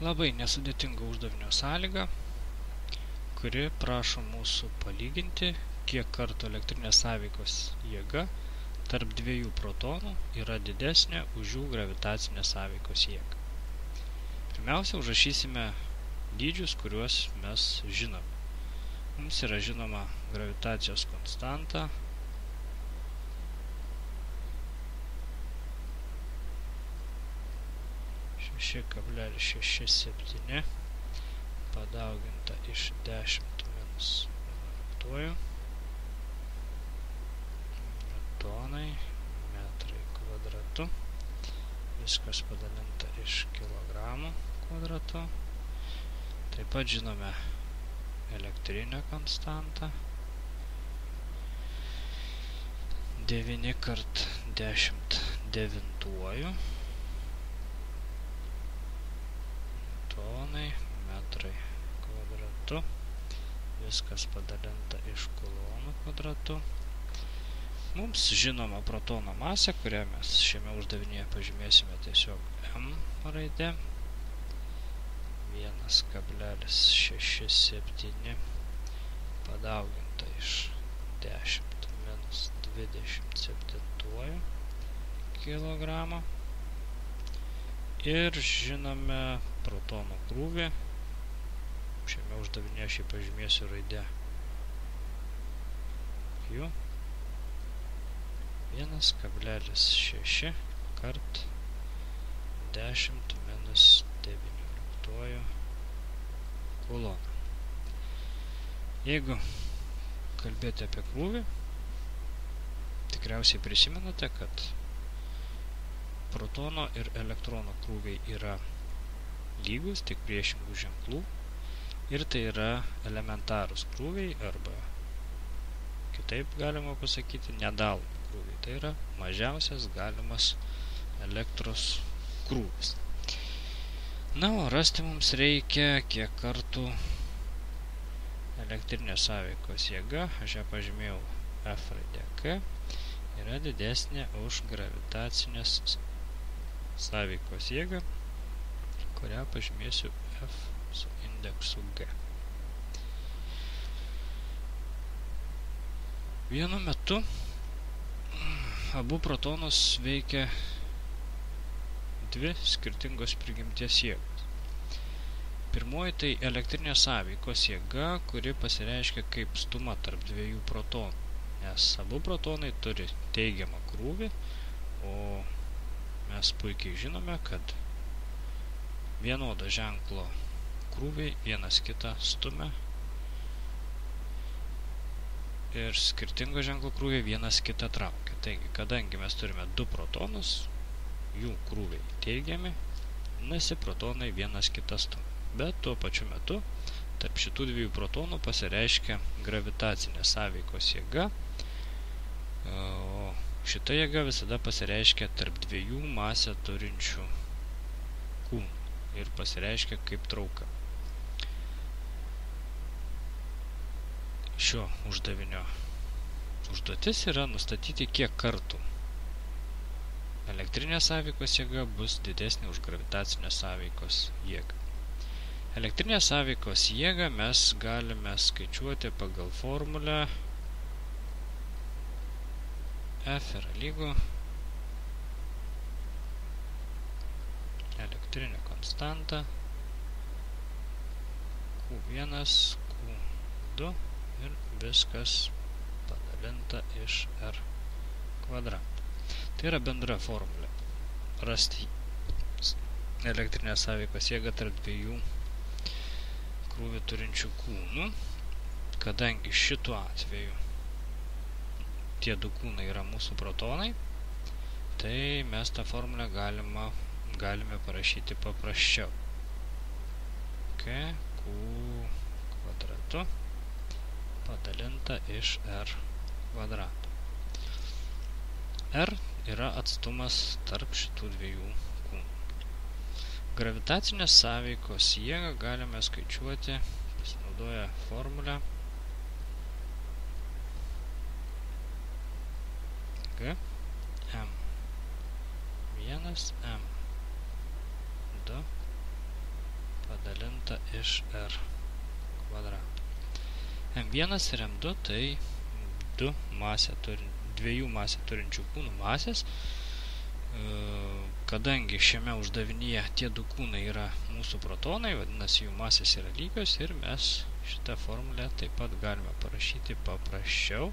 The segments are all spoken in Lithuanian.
Labai nesudėtinga uždavinio sąlyga, kuri prašo mūsų palyginti, kiek kartų elektrinės sąveikos jėga tarp dviejų protonų yra didesnė už jų gravitacinę sąveikos jėgą. Pirmiausia, užrašysime dydžius, kuriuos mes žinome. Mums yra žinoma gravitacijos konstanta, ,67 padauginta iš 10 minus 11 newtonai metrai kvadratu, viskas padalinta iš kilogramų kvadratu. Taip pat žinome elektrinę konstantą 9 kart 10 devintuoju newtonai metrai kvadratu, viskas padalinta iš kulonų kvadratu. Mums žinoma protono masė, kurią mes šiame uždavinyje pažymėsime tiesiog m raide, 1,67 padauginta iš 10 minus 27 kilogramą. Ir žinome protono krūvį, šiame uždavinėje aš jį pažymėsiu raide Q, 1,6 kart 10 minus 19 kuloną. Jeigu kalbėti apie krūvį, tikriausiai prisimenate, kad protono ir elektrono krūviai yra lygus, tik priešingų ženklų, ir tai yra elementarūs krūviai, arba kitaip galima pasakyti nedalomi krūviai. Tai yra mažiausias galimas elektros krūvis. Na, o rasti mums reikia, kiek kartų elektrinės sąveikos jėga, aš ją pažymėjau F raidė K, yra didesnė už gravitacinės sąveikos jėgą, kurią pažymėsiu F su indeksu G. Vienu metu abu protonus veikia dvi skirtingos prigimties jėgos. Pirmoji tai elektrinės sąveikos jėga, kuri pasireiškia kaip stuma tarp dviejų protonų, nes abu protonai turi teigiamą krūvį, o mes puikiai žinome, kad vienodo ženklo krūviai vienas kitą stumia ir skirtingo ženklo krūviai vienas kitą traukia. Taigi, kadangi mes turime du protonus, jų krūviai teigiami, nesi protonai vienas kitą stumia. Bet tuo pačiu metu tarp šitų dviejų protonų pasireiškia gravitacinė sąveikos jėga, o šita jėga visada pasireiškia tarp dviejų masę turinčių kūnų ir pasireiškia kaip trauka. Šio uždavinio užduotis yra nustatyti, kiek kartų elektrinė sąveikos jėga bus didesnė už gravitacinę sąveikos jėgą. Elektrinę sąveikos jėgą mes galime skaičiuoti pagal formulę F yra lygu elektrinė konstanta Q1, Q2 ir viskas padalinta iš R kvadrato. Tai yra bendra formulė. Rasti elektrinę sąveikos jėgą tarp dviejų krūvį turinčių kūnų. Kadangi šituo atveju tie du kūnai yra mūsų protonai, tai mes tą formulę galime parašyti paprasčiau. Q kvadratu padalinta iš R kvadrato. R yra atstumas tarp šitų dviejų kūnų. Gravitacinės sąveikos jėgą galime skaičiuoti pasinaudoję formulę G M1 M2 padalinta iš r kvadrato. M1 ir M2 tai dviejų masę turinčių kūnų masės. Kadangi šiame uždavinyje tie du kūnai yra mūsų protonai, vadinasi, jų masės yra lygios ir mes šitą formulę taip pat galime parašyti paprasčiau.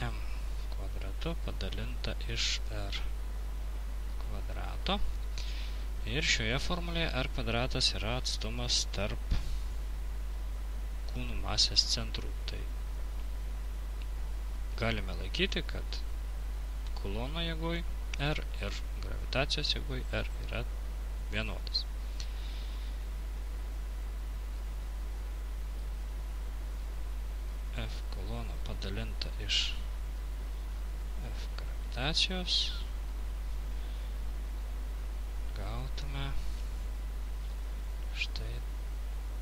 M kvadratu padalinta iš R kvadrato. Ir šioje formulėje R kvadratas yra atstumas tarp kūnų masės centrų. Tai galime laikyti, kad kulono jėgoj R ir gravitacijos jėgoj R yra vienodas. F kulono padalinta iš F gravitacijos gautume štai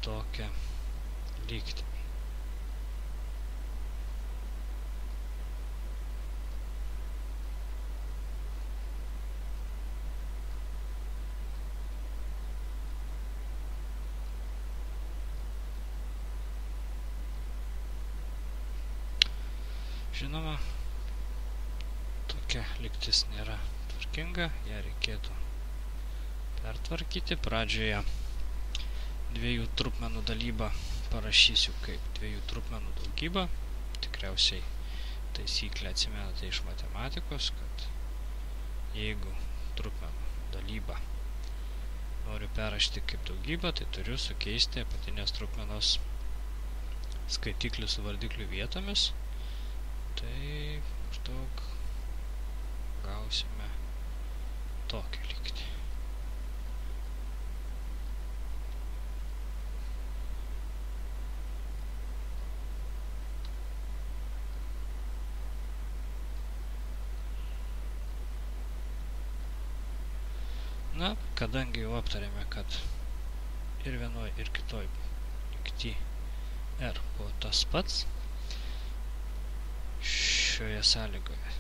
tokią lygtį. Žinoma, tokia lygtis nėra tvarkinga, ją reikėtų pertvarkyti. Pradžioje dviejų trupmenų dalybą parašysiu kaip dviejų trupmenų daugybą. Tikriausiai taisyklę atsimenate iš matematikos, kad jeigu trupmenų dalybą noriu perrašyti kaip daugybą, tai turiu sukeisti apatinės trupmenos skaitiklį su vardikliu vietomis. Tai maždaug gausime tokią lygtį. Na, kadangi jau aptarėme, kad ir vienoj ir kitoj lygty R buvo tas pats, šioje sąlygoje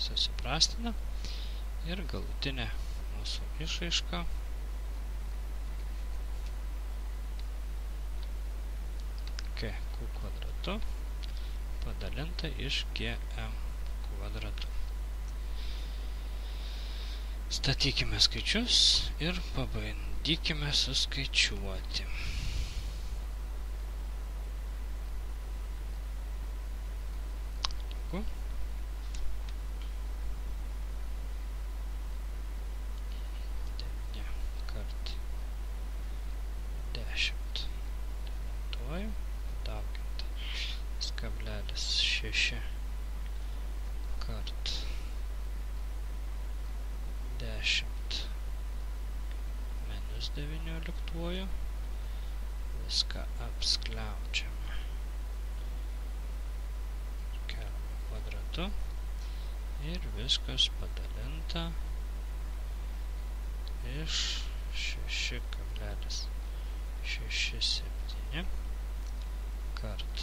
susiprastina ir galutinė mūsų išraiška Q kvadratu padalinta iš GM kvadratu. Statykime skaičius ir pabandykime suskaičiuoti. Viską apskliaučiame keliame kvadratu ir viskas padalinta iš 6,67 kart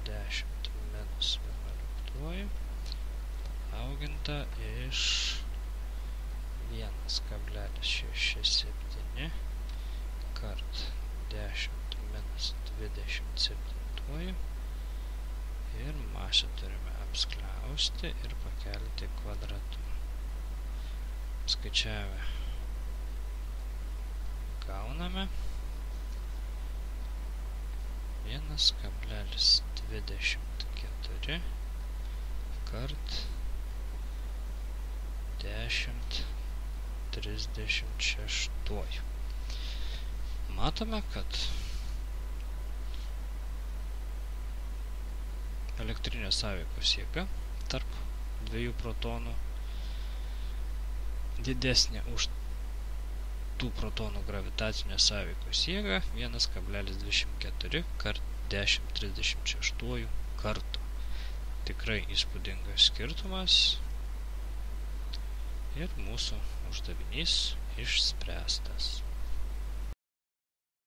10 minus 11 padauginta iš 1,67 kart 10 minus 27 ir masę turime apskliausti ir pakelti kvadratu. Skaičiavę gauname 1,24 kart 10,36. Matome, kad elektrinės sąveikos jėga tarp dviejų protonų didesnė už tų protonų gravitacinę sąveikos jėgą 1,24 kart 10,36 kartų. Tikrai įspūdingas skirtumas ir mūsų uždavinys išspręstas.